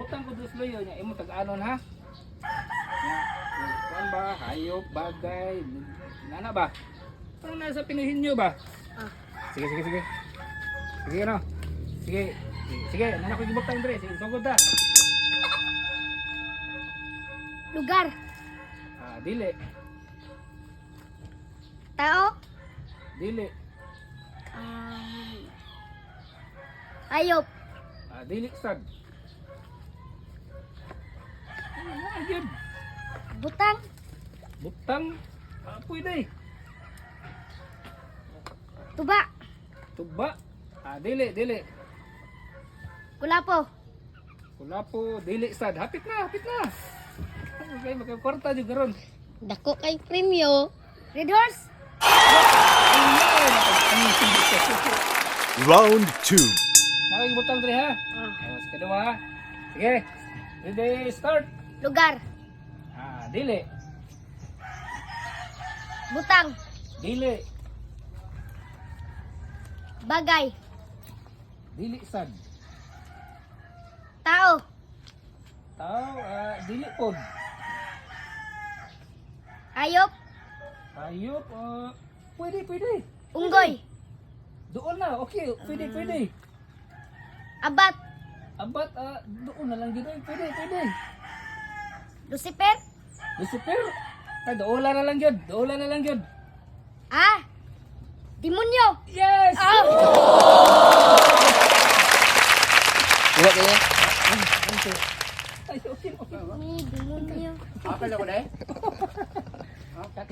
butang ko dos loyo nya imo tag-anon ha. Nya, kuan ba hayop bagay nana ba? Parang nasa pinuhin nyo ba? Ah. Sige. Sige ano? Sige. Sige, nana ko gibutang dire, sige sugod ta. Lugar. Dili. Tao. Dili. Hayop. Dili sad. Ayun. Butang. Butang. Pwede. Tuba. Tuba. Dili. Kulapo. Kulapo, dili sad. Hapit na. Okay, magkakwarta jud karon. Dako kay premyo. Red horse. Round 2. Nakikibutang dire ha. Sa kedua ha. Sige. Ready, start. Lugar. Dili. Butang. Dili. Bagay. Dili sad. Tao. Tao, dili pod. Hayop. Hayop, pwede. Unggoy. Doon na, okay, pwede. Abat. Abat, doon na lang yun, pwede. Lucifer. Lucifer, doon na lang yun. Demonyo. Yes! Buat kayaknya. Ay, okay. Demonyo. Apa lo ko deh? Cut.